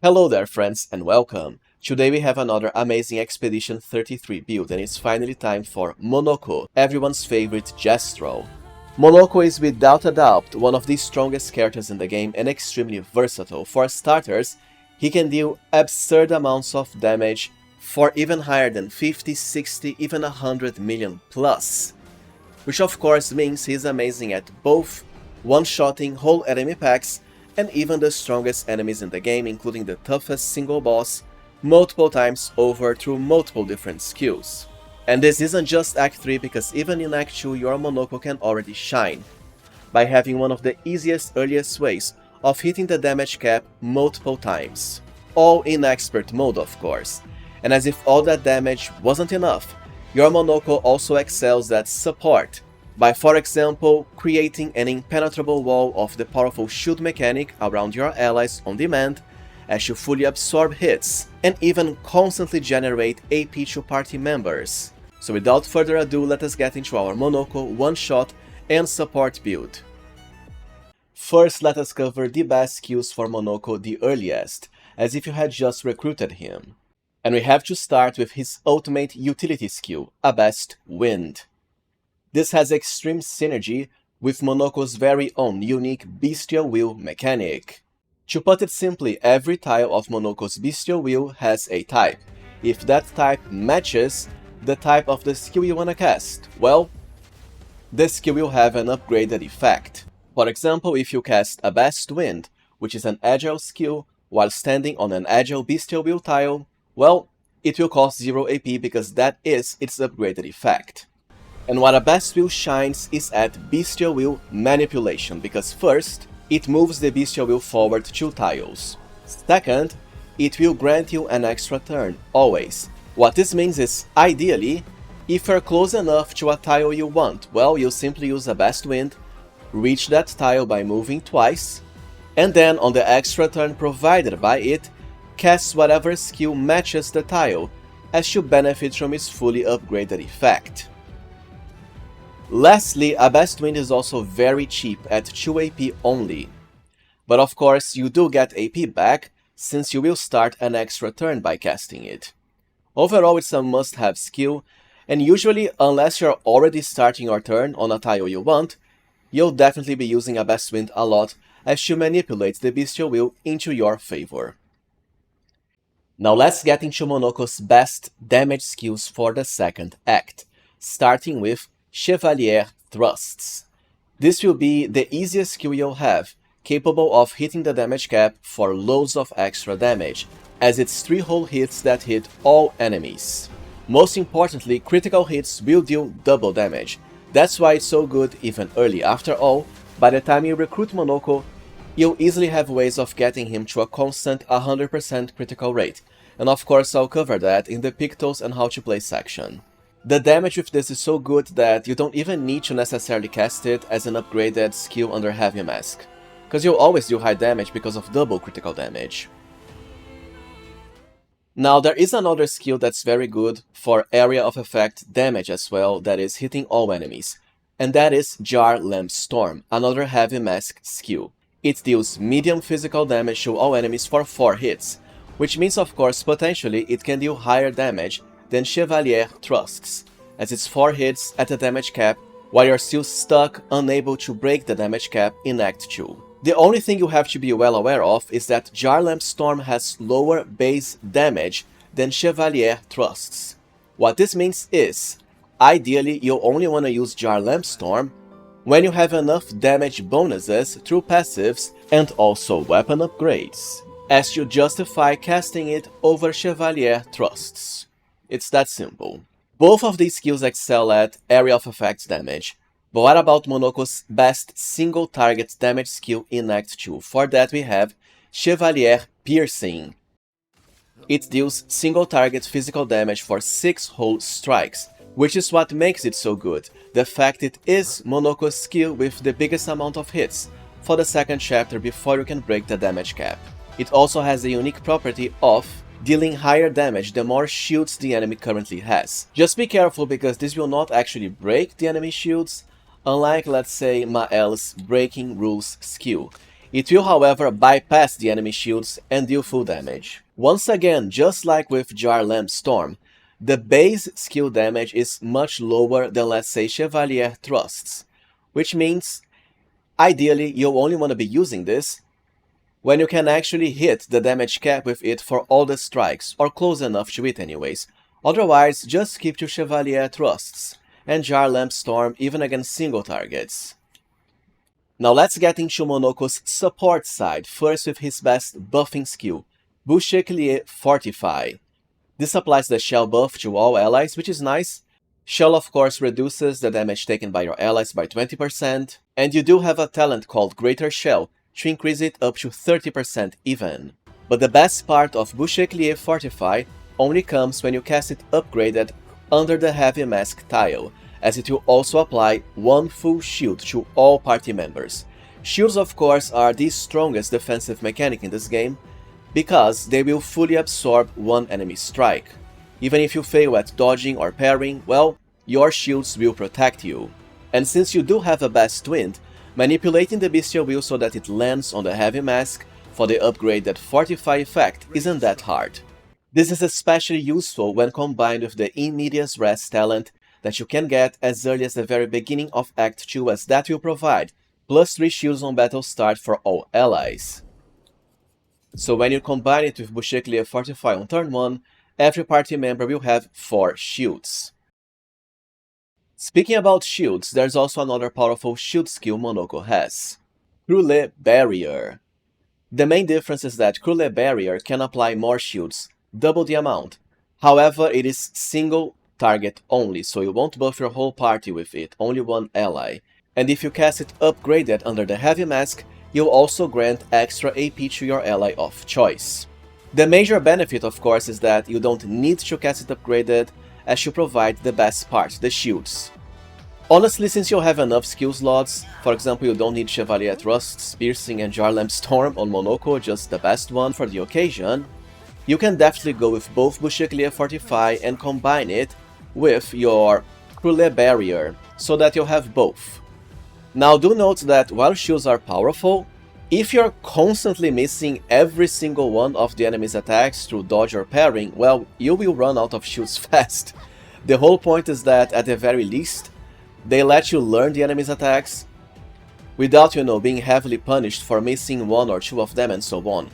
Hello there friends and welcome! Today we have another amazing Expedition 33 build and it's finally time for Monoco, everyone's favorite Gestrel. Monoco is without a doubt one of the strongest characters in the game and extremely versatile. For starters, he can deal absurd amounts of damage for even higher than 50, 60, even 100 million plus. Which of course means he's amazing at both one-shotting whole enemy packs and even the strongest enemies in the game, including the toughest single boss, multiple times over through multiple different skills. And this isn't just Act 3, because even in Act 2 your Monoco can already shine, by having one of the easiest, earliest ways of hitting the damage cap multiple times. All in expert mode of course, and as if all that damage wasn't enough, your Monoco also excels at support, by for example creating an impenetrable wall of the powerful shield mechanic around your allies on demand, as you fully absorb hits, and even constantly generate AP to party members. So without further ado, let us get into our Monoco one-shot and support build. First, let us cover the best skills for Monoco the earliest, as if you had just recruited him. And we have to start with his ultimate utility skill, Abbest Wind. This has extreme synergy with Monoco's very own unique Bestial Wheel mechanic. To put it simply, every tile of Monoco's Bestial Wheel has a type. If that type matches the type of the skill you wanna cast, well, the skill will have an upgraded effect. For example, if you cast Abbest Wind, which is an agile skill, while standing on an agile Bestial Wheel tile, well, it will cost 0 AP because that is its upgraded effect. And what Abbest Wheel shines is at Bestial Wheel manipulation, because first, it moves the Bestial Wheel forward 2 tiles. Second, it will grant you an extra turn, always. What this means is, ideally, if you're close enough to a tile you want, well, you simply use Abbest Wind, reach that tile by moving twice, and then on the extra turn provided by it, cast whatever skill matches the tile, as to benefit from its fully upgraded effect. Lastly, Abbest Wind is also very cheap at 2 AP only. But of course, you do get AP back, since you will start an extra turn by casting it. Overall, it's a must-have skill, and usually, unless you're already starting your turn on a tile you want, you'll definitely be using Abbest Wind a lot, as you manipulate the Bestial Wheel into your favor. Now let's get into Monoco's best damage skills for the second act, starting with Chevaliere Thrusts. This will be the easiest skill you'll have, capable of hitting the damage cap for loads of extra damage, as it's 3 whole hits that hit all enemies. Most importantly, critical hits will deal double damage. That's why it's so good even early. After all, by the time you recruit Monoco, you'll easily have ways of getting him to a constant 100% critical rate, and of course I'll cover that in the PICTOS and how to play section. The damage with this is so good that you don't even need to necessarily cast it as an upgraded skill under Heavy Mask, because you'll always do high damage because of double critical damage. Now there is another skill that's very good for area of effect damage as well, that is hitting all enemies, and that is Jar Lampstorm, another Heavy Mask skill. It deals medium physical damage to all enemies for 4 hits, which means of course potentially it can deal higher damage than Chevaliere Thrusts, as it's 4 hits at the damage cap, while you're still stuck, unable to break the damage cap in Act 2. The only thing you have to be well aware of is that Jar Lampstorm has lower base damage than Chevaliere Thrusts. What this means is, ideally you'll only want to use Jar Lampstorm when you have enough damage bonuses through passives and also weapon upgrades, as to justify casting it over Chevaliere Thrusts. It's that simple. Both of these skills excel at area of effect damage, but what about Monoco's best single target damage skill in Act 2? For that we have Chevaliere Piercing. It deals single target physical damage for 6 whole strikes, which is what makes it so good, the fact it is Monoco's skill with the biggest amount of hits for the second chapter before you can break the damage cap. It also has the unique property of dealing higher damage the more shields the enemy currently has. Just be careful because this will not actually break the enemy shields, unlike let's say Mael's Breaking Rules skill. It will, however, bypass the enemy shields and deal full damage. Once again, just like with Jar Lampstorm, the base skill damage is much lower than, let's say, Chevaliere Thrusts, which means ideally you'll only want to be using this when you can actually hit the damage cap with it for all the strikes, or close enough to it anyways. Otherwise, just keep to Chevaliere Thrusts and Jar Lampstorm even against single targets. Now let's get into Monoco's support side, first with his best buffing skill, Boucheclier Fortify. This applies the shell buff to all allies, which is nice. Shell of course reduces the damage taken by your allies by 20%, and you do have a talent called Greater Shell to increase it up to 30% even. But the best part of Boucheclier Fortify only comes when you cast it upgraded under the Heavy Mask tile, as it will also apply one full shield to all party members. Shields of course are the strongest defensive mechanic in this game, because they will fully absorb one enemy strike. Even if you fail at dodging or parrying, well, your shields will protect you. And since you do have a Best Wind, manipulating the Bestial Will so that it lands on the Heavy Mask for the upgraded Fortify effect isn't that hard. This is especially useful when combined with the In Medias Res talent that you can get as early as the very beginning of Act 2, as that will provide +3 shields on battle start for all allies. So when you combine it with Boucheclier Fortify on turn 1, every party member will have 4 shields. Speaking about shields, there's also another powerful shield skill Monoco has, Cruler Barrier. The main difference is that Cruler Barrier can apply more shields, double the amount. However, it is single target only, so you won't buff your whole party with it, only one ally. And if you cast it upgraded under the Heavy Mask, you'll also grant extra AP to your ally of choice. The major benefit of course is that you don't need to cast it upgraded, as you provide the best part, the shields. Honestly, since you'll have enough skill slots, for example you don't need Chevaliere Thrusts, Piercing and Jar Lampstorm on Monoco, just the best one for the occasion, you can definitely go with both Boucheclier Fortify and combine it with your Cruler Barrier, so that you'll have both. Now do note that while shields are powerful, if you're constantly missing every single one of the enemy's attacks through dodge or parrying, well, you will run out of shields fast. The whole point is that at the very least, they let you learn the enemy's attacks without, being heavily punished for missing 1 or 2 of them and so on.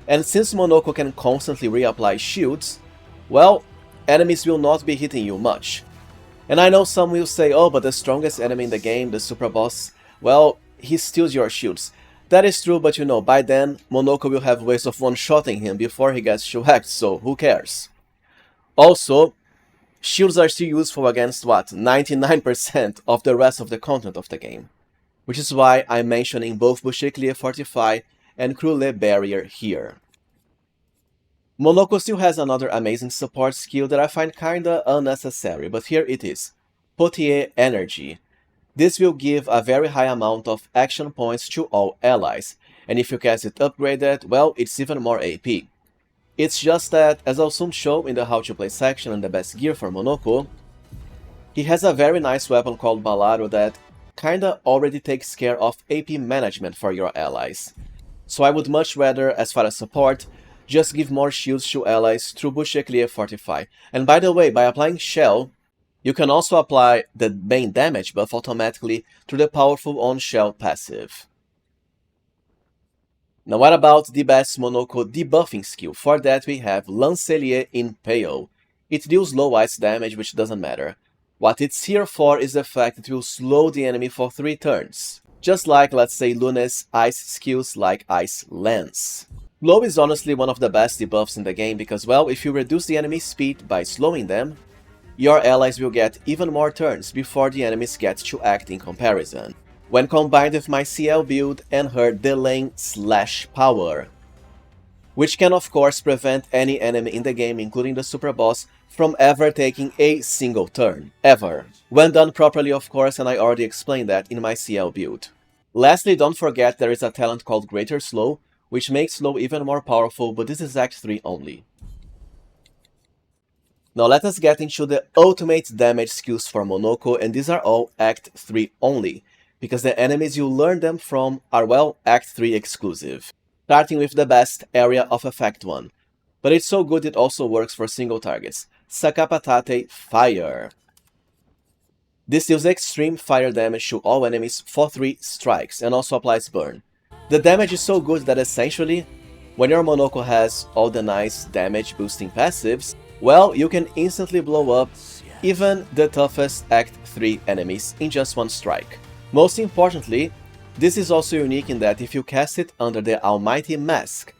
And since Monoco can constantly reapply shields, well, enemies will not be hitting you much. And I know some will say, oh, but the strongest enemy in the game, the super boss, well, he steals your shields. That is true, but by then, Monoco will have ways of one-shotting him before he gets to hacked, so who cares? Also, shields are still useful against, 99% of the rest of the content of the game. Which is why I'm mentioning both Boucheclier Fortify and Cruler Barrier here. Monoco still has another amazing support skill that I find kinda unnecessary, but here it is, Potier Energy. This will give a very high amount of action points to all allies, and if you cast it upgraded, well, it's even more AP. It's just that, as I'll soon show in the how to play section and the best gear for Monoco, he has a very nice weapon called Balaro that kinda already takes care of AP management for your allies. So I would much rather, as far as support, just give more shields to allies through Boucheclier Fortify. And by the way, by applying Shell, you can also apply the main damage buff automatically through the powerful on-Shell passive. Now what about the best Monoco debuffing skill? For that we have Lancelier Impale. It deals low ice damage, which doesn't matter. What it's here for is the fact that it will slow the enemy for 3 turns. Just like, let's say, Luna's ice skills like Ice Lance. Slow is honestly one of the best debuffs in the game because, well, if you reduce the enemy's speed by slowing them, your allies will get even more turns before the enemies get to act in comparison. When combined with my CL build and her delaying slash power, which can of course prevent any enemy in the game, including the super boss, from ever taking a single turn, ever. When done properly of course, and I already explained that in my CL build. Lastly, don't forget there is a talent called Greater Slow, which makes slow even more powerful, but this is Act 3 only. Now let us get into the ultimate damage skills for Monoco, and these are all Act 3 only. because the enemies you learn them from are, well, Act 3 exclusive, starting with the best area of effect one. But it's so good it also works for single targets. Sakapatate Fire. This deals extreme fire damage to all enemies for 3 strikes, and also applies burn. The damage is so good that essentially, when your Monoco has all the nice damage boosting passives, well, you can instantly blow up even the toughest Act 3 enemies in just one strike. Most importantly, this is also unique in that if you cast it under the Almighty Mask,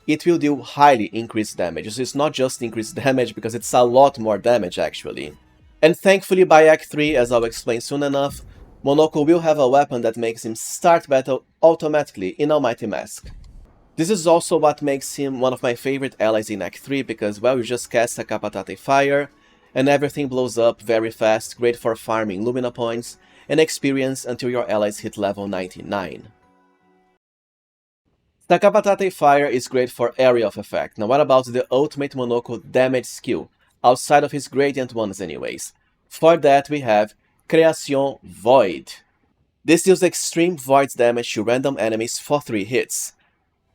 it will deal highly increased damage. So it's not just increased damage, because it's a lot more damage actually. And thankfully by Act 3, as I'll explain soon enough, Monoco will have a weapon that makes him start battle automatically in Almighty Mask. This is also what makes him one of my favorite allies in Act 3, because, well, you just cast Sakapatate Fire, and everything blows up very fast, great for farming Lumina points and experience until your allies hit level 99. Sakapatate Fire is great for area of effect. Now what about the ultimate Monoco damage skill, outside of his gradient ones anyways? For that we have Creation Void. This deals extreme void damage to random enemies for 3 hits.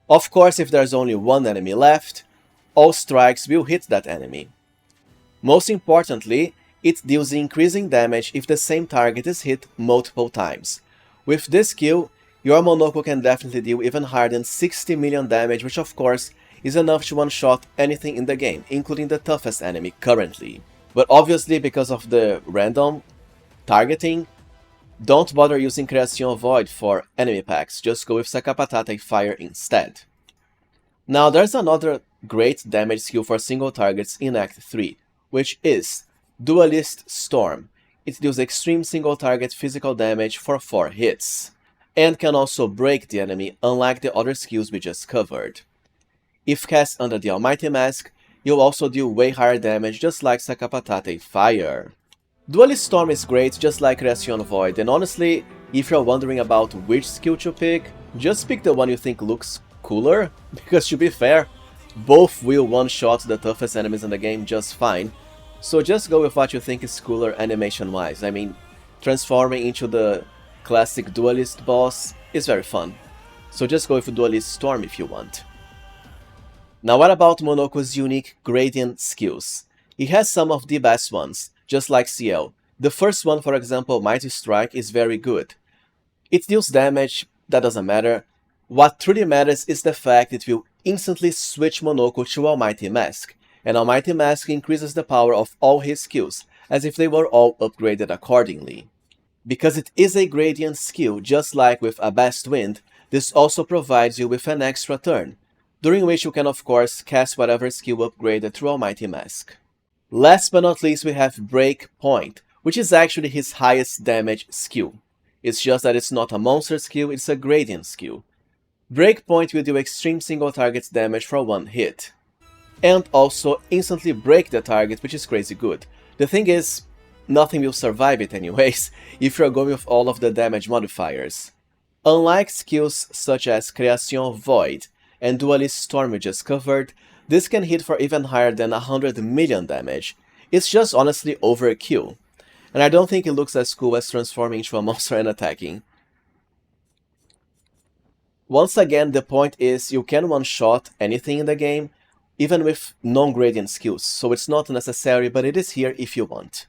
Of course, if there's only one enemy left, all strikes will hit that enemy. Most importantly, it deals increasing damage if the same target is hit multiple times. With this skill, your Monoco can definitely deal even higher than 60 million damage, which of course is enough to one-shot anything in the game, including the toughest enemy currently. But obviously, because of the random targeting, don't bother using Creation Void for enemy packs, just go with Sakapatate Fire instead. Now there's another great damage skill for single targets in Act 3, which is Duallist Storm. It deals extreme single target physical damage for 4 hits, and can also break the enemy, unlike the other skills we just covered. If cast under the Almighty Mask, you'll also deal way higher damage, just like Sakapatate Fire. Duallist Storm is great, just like Creation Void, and honestly, if you're wondering about which skill to pick, just pick the one you think looks cooler, because to be fair, both will one-shot the toughest enemies in the game just fine, so just go with what you think is cooler animation-wise. I mean, transforming into the classic Duallist boss is very fun, so just go with Duallist Storm if you want. Now what about Monoco's unique gradient skills? He has some of the best ones, just like CL. The first one, for example, Mighty Strike, is very good. It deals damage, that doesn't matter. What truly matters is the fact it will instantly switch Monoco to Almighty Mask, and Almighty Mask increases the power of all his skills, as if they were all upgraded accordingly. Because it is a gradient skill, just like with Abbest Wind, this also provides you with an extra turn, during which you can of course cast whatever skill upgraded through Almighty Mask. Last but not least we have Break Point, which is actually his highest damage skill. It's just that it's not a monster skill, it's a gradient skill. Break Point will do extreme single target damage for 1 hit, and also instantly break the target, which is crazy good. The thing is, nothing will survive it anyways, if you're going with all of the damage modifiers. Unlike skills such as Creation Void and Duallist Storm we just covered, this can hit for even higher than 100 million damage. It's just honestly overkill, and I don't think it looks as cool as transforming into a monster and attacking. Once again, the point is you can one-shot anything in the game, even with non-gradient skills, so it's not necessary, but it is here if you want.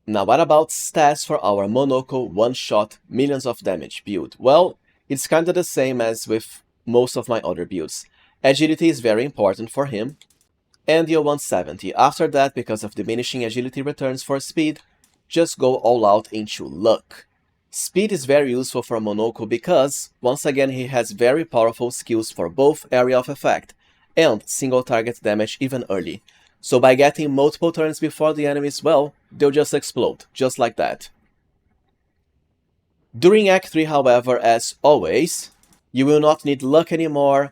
Now what about stats for our Monoco one-shot millions of damage build? Well, it's kinda the same as with most of my other builds. Agility is very important for him, and you're 170. After that, because of diminishing agility returns for speed, just go all out into luck. Speed is very useful for Monoco because, once again, he has very powerful skills for both area of effect and single target damage even early. So by getting multiple turns before the enemies, well, they'll just explode, just like that. During Act 3, however, as always, you will not need luck anymore,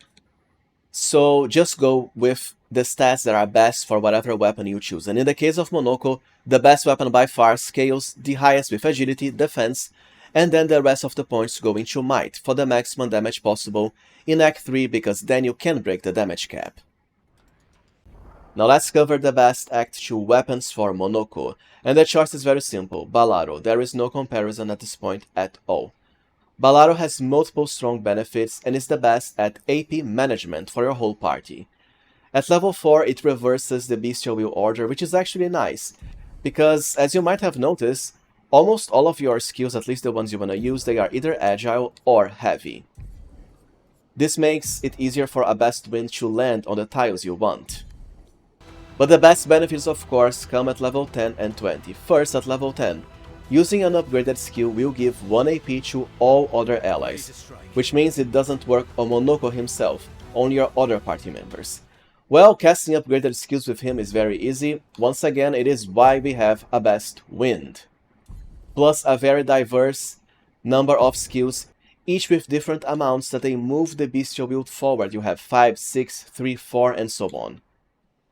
so just go with the stats that are best for whatever weapon you choose. And in the case of Monoco, the best weapon by far scales the highest with agility, defense, and then the rest of the points go into might for the maximum damage possible in Act 3, because then you can break the damage cap. Now let's cover the best Act 2 weapons for Monoco, and the choice is very simple, Ballaro. There is no comparison at this point at all. Ballaro has multiple strong benefits and is the best at AP management for your whole party. At level 4 it reverses the Bestial Will order, which is actually nice, because as you might have noticed, almost all of your skills, at least the ones you want to use, they are either agile or heavy. This makes it easier for Abbest Wind to land on the tiles you want. But the best benefits of course come at level 10 and 20. First, at level 10, using an upgraded skill will give 1 AP to all other allies, which means it doesn't work on Monoco himself, only your other party members. Well, casting upgraded skills with him is very easy. Once again, it is why we have Abbest Wind. Plus a very diverse number of skills, each with different amounts that they move the Bestial Build forward. You have 5, 6, 3, 4 and so on.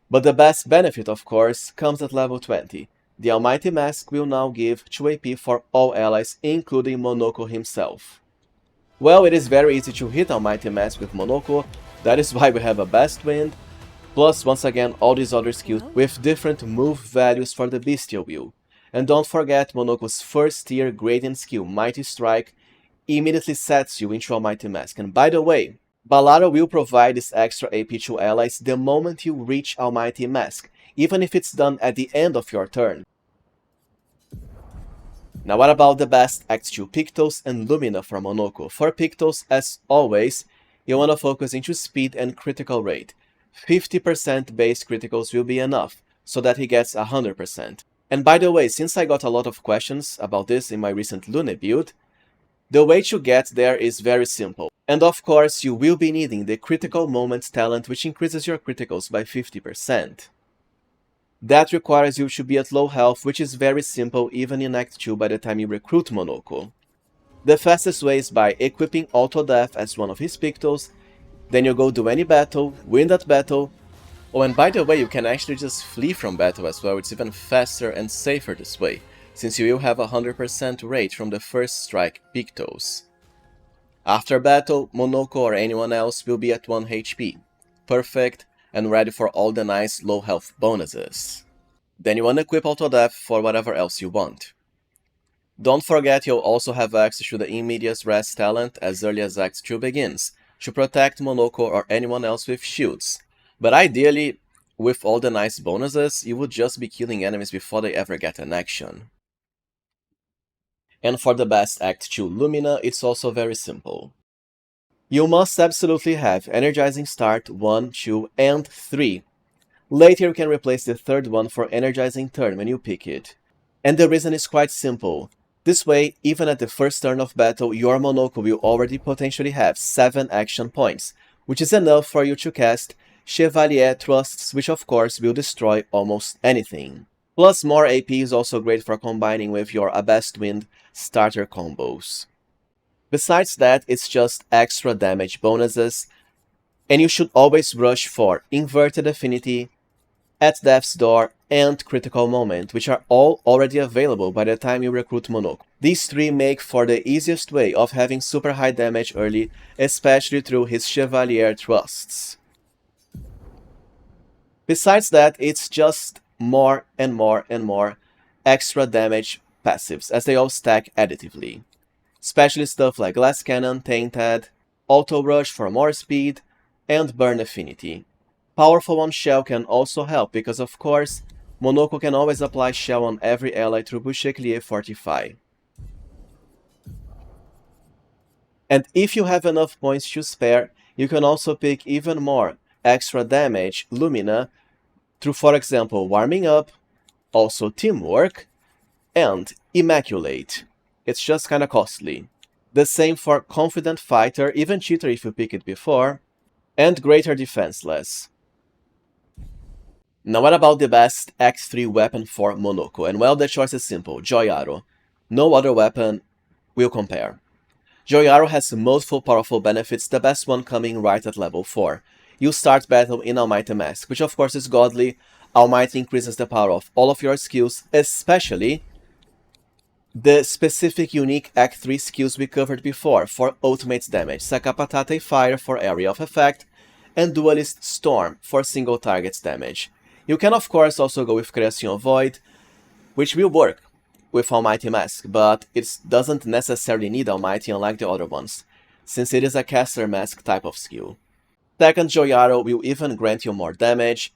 But the best benefit, of course, comes at level 20. The Almighty Mask will now give 2 AP for all allies, including Monoco himself. Well, it is very easy to hit Almighty Mask with Monoco, that is why we have Abbest Wind, plus once again all these other skills with different move values for the Bestial Will. And don't forget Monoco's first tier gradient skill, Mighty Strike, immediately sets you into Almighty Mask. And by the way, Ballaro will provide this extra AP to allies the moment you reach Almighty Mask, even if it's done at the end of your turn. Now what about the best Act 2 PICTOS and LUMINA for Monoco? For PICTOS, as always, you want to focus into speed and critical rate. 50% base criticals will be enough, so that he gets 100%. And by the way, since I got a lot of questions about this in my recent Lune build, the way to get there is very simple. And of course, you will be needing the Critical Moments talent, which increases your criticals by 50%. That requires you to be at low health, which is very simple even in Act 2 by the time you recruit Monoco. The fastest way is by equipping Auto Death as one of his PICTOS, then you go do any battle, win that battle. Oh, and by the way, you can actually just flee from battle as well. It's even faster and safer this way, since you will have 100% rate from the first strike PICTOS. After battle, Monoco or anyone else will be at 1 HP. Perfect, and ready for all the nice low health bonuses. Then you unequip Auto Death for whatever else you want. Don't forget you'll also have access to the Immediate Rest talent as early as Act 2 begins, to protect Monoco or anyone else with shields. But ideally, with all the nice bonuses, you would just be killing enemies before they ever get an action. And for the best Act 2 LUMINA, it's also very simple. You must absolutely have Energizing Start 1, 2, and 3. Later you can replace the third one for Energizing Turn when you pick it. And the reason is quite simple. This way, even at the first turn of battle, your Monoco will already potentially have 7 action points, which is enough for you to cast Chevaliere Thrusts, which of course will destroy almost anything. Plus more AP is also great for combining with your Abbest Wind starter combos. Besides that, it's just extra damage bonuses, and you should always rush for Inverted Affinity, At Death's Door, and Critical Moment, which are all already available by the time you recruit Monoco. These 3 make for the easiest way of having super high damage early, especially through his Chevaliere Thrusts. Besides that, it's just more and more and more extra damage passives, as they all stack additively. Especially stuff like Glass Cannon, Tainted, Auto Rush for more speed, and Burn Affinity. Powerful on Shell can also help, because of course, Monoco can always apply Shell on every ally through Boucheclier Fortify. And if you have enough points to spare, you can also pick even more extra damage LUMINA through, for example, Warming Up, also Teamwork, and Immaculate. It's just kinda costly. The same for Confident Fighter, even cheaper if you pick it before, and Greater Defenseless. Now what about the best Act 3 weapon for Monoco? And well, the choice is simple, Joyaro. No other weapon will compare. Joyaro has multiple powerful benefits, the best one coming right at level 4. You start battle in Almighty Mask, which of course is godly. Almighty increases the power of all of your skills, especially the specific unique Act 3 skills we covered before for ultimate damage. Sakapatate Fire for area of effect, and Duallist Storm for single targets damage. You can of course also go with Creation Void, which will work with Almighty Mask, but it doesn't necessarily need Almighty unlike the other ones, since it is a caster mask type of skill. Second, Joyaro will even grant you more damage,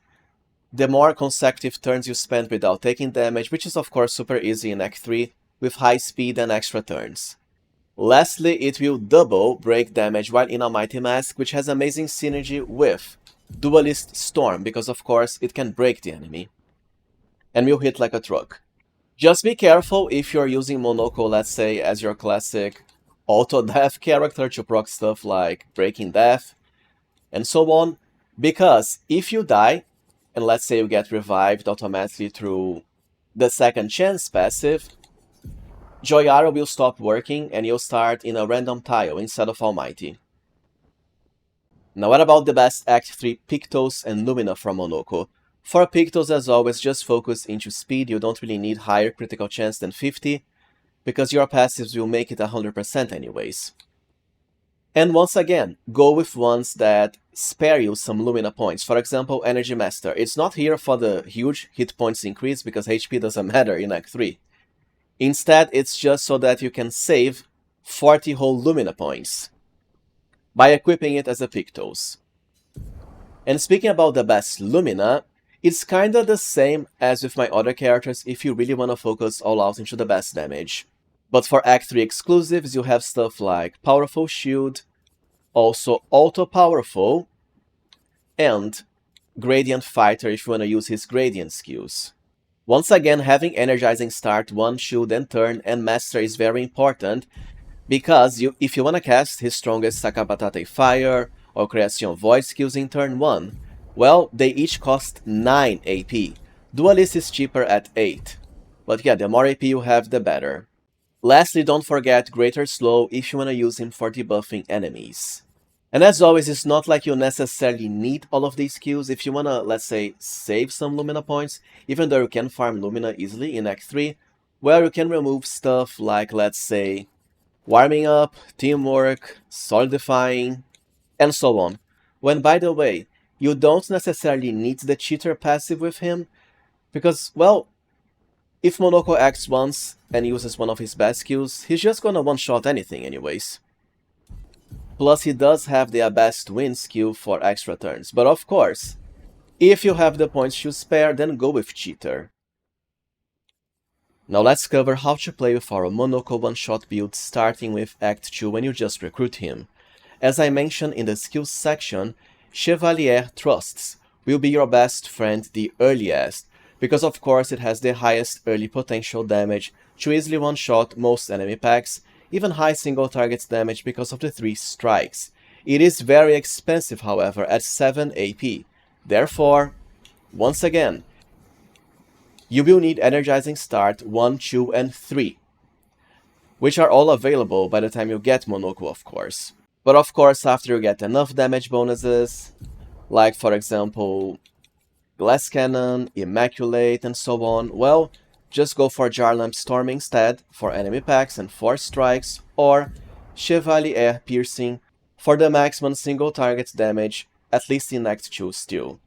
the more consecutive turns you spend without taking damage, which is of course super easy in Act 3 with high speed and extra turns. Lastly, it will double break damage while in Almighty Mask, which has amazing synergy with Duallist Storm, because of course it can break the enemy, and will hit like a truck. Just be careful if you're using Monoco, let's say, as your classic auto-death character to proc stuff like Breaking Death, and so on, because if you die, and let's say you get revived automatically through the second chance passive, Joyaro will stop working and you'll start in a random tile instead of Almighty. Now what about the best Act 3 PICTOS and LUMINA from Monoco? For PICTOS, as always, just focus into speed. You don't really need higher critical chance than 50, because your passives will make it 100% anyways. And once again, go with ones that spare you some Lumina points. For example, Energy Master. It's not here for the huge hit points increase, because HP doesn't matter in Act 3. Instead, it's just so that you can save 40 whole Lumina points by equipping it as a PICTOS. And speaking about the best Lumina, it's kinda the same as with my other characters if you really wanna focus all out into the best damage. But for Act 3 exclusives, you have stuff like Powerful Shield, also Auto Powerful, and Gradient Fighter if you wanna use his Gradient skills. Once again, having Energizing Start, 1 shield and turn, and Master is very important, because if you wanna cast his strongest Sakapatate Fire or Creation Void skills in turn 1, well, they each cost 9 AP. Duallist is cheaper at 8. But yeah, the more AP you have, the better. Lastly, don't forget Greater Slow if you wanna use him for debuffing enemies. And as always, it's not like you necessarily need all of these skills. If you wanna, let's say, save some Lumina points, even though you can farm Lumina easily in Act 3, well, you can remove stuff like, let's say, Warming Up, Teamwork, Solidifying, and so on. When, by the way, you don't necessarily need the Cheater passive with him, because, well, if Monoco acts once and uses one of his best skills, he's just gonna one-shot anything anyways. Plus, he does have the Abbest Win skill for extra turns, but of course, if you have the points to spare, then go with Cheater. Now let's cover how to play with our Monoco one-shot build, starting with Act 2 when you just recruit him. As I mentioned in the skills section, Chevaliere Thrusts will be your best friend the earliest, because of course it has the highest early potential damage to easily one-shot most enemy packs, even high single target damage because of the 3 strikes. It is very expensive, however, at 7 AP. Therefore, once again, you will need Energizing Start 1, 2, and 3, which are all available by the time you get Monoco, of course. But of course, after you get enough damage bonuses, like for example, Glass Cannon, Immaculate, and so on, well, just go for Jar Lampstorm instead for enemy packs and 4 strikes, or Chevaliere Piercing for the maximum single target damage, at least in Act 2 still.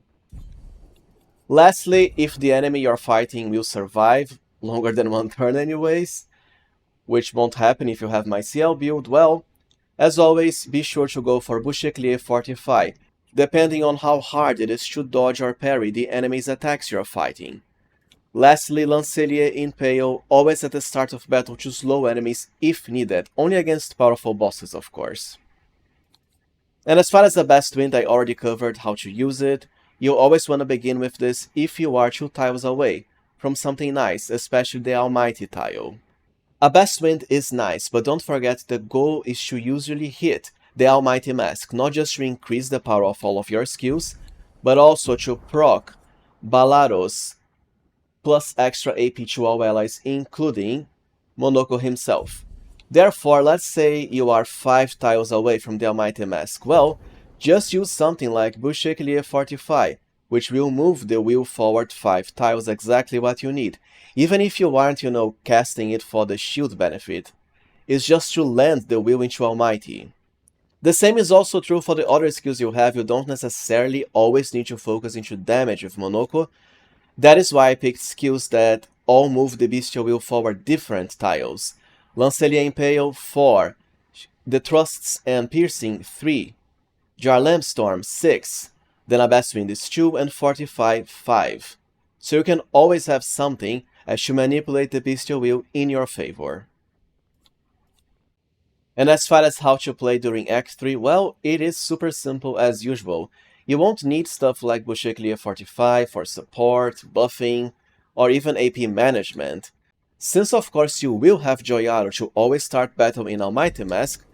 Lastly, if the enemy you're fighting will survive longer than 1 turn anyways, which won't happen if you have my CL build, well, as always, be sure to go for Boucheclier Fortify, depending on how hard it is to dodge or parry the enemy's attacks you're fighting. Lastly, Lancelier Impale, always at the start of battle to slow enemies if needed, only against powerful bosses of course. And as far as the best wind, I already covered how to use it. You always want to begin with this if you are 2 tiles away from something nice, especially the Almighty tile. A best wind is nice, but don't forget the goal is to usually hit the Almighty Mask, not just to increase the power of all of your skills, but also to proc Balaros plus extra AP to all allies, including Monoco himself. Therefore, let's say you are 5 tiles away from the Almighty Mask. Well, just use something like Boucheclier Fortify, which will move the wheel forward 5 tiles, exactly what you need. Even if you aren't, casting it for the shield benefit. It's just to land the wheel into Almighty. The same is also true for the other skills you have. You don't necessarily always need to focus into damage with Monoco, That is why I picked skills that all move the bestial wheel forward different tiles. Lancelier Impale 4, the Thrusts and Piercing 3, Jar Lampstorm 6, then Abbest is 2 and Fortify 5. So you can always have something as to manipulate the bestial wheel in your favor. And as far as how to play during Act 3, well, it is super simple as usual. You won't need stuff like Boucheclier Fortify for support, buffing, or even AP management. Since of course you will have Joyaro to always start battle in Almighty Mask,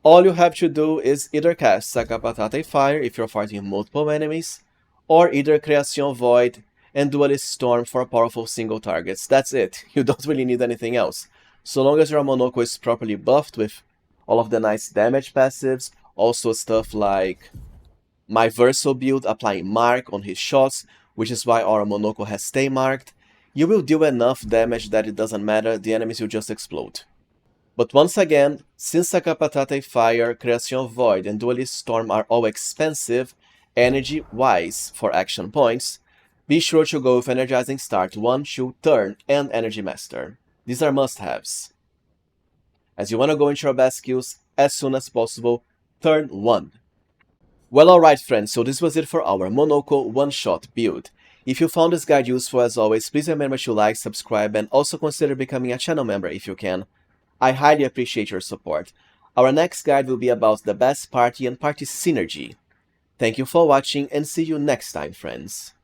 all you have to do is either cast Sakapatate Fire if you're fighting multiple enemies, or either Creation Void and Duallist Storm for powerful single targets. That's it, you don't really need anything else. So long as your Monoco is properly buffed with all of the nice damage passives, also stuff like my Verso build applying Mark on his shots, which is why our Monoco has Stay Marked, you will deal enough damage that it doesn't matter, the enemies will just explode. But once again, since Sakapatate Fire, Creation Void and Duallist Storm are all expensive, energy-wise for action points, be sure to go with Energizing Start 1, 2, Turn, and Energy Master. These are must-haves, as you want to go into your best skills as soon as possible, turn 1. Well, alright friends, so this was it for our Monoco one-shot build. If you found this guide useful as always, please remember to like, subscribe, and also consider becoming a channel member if you can. I highly appreciate your support. Our next guide will be about the best party and party synergy. Thank you for watching and see you next time, friends.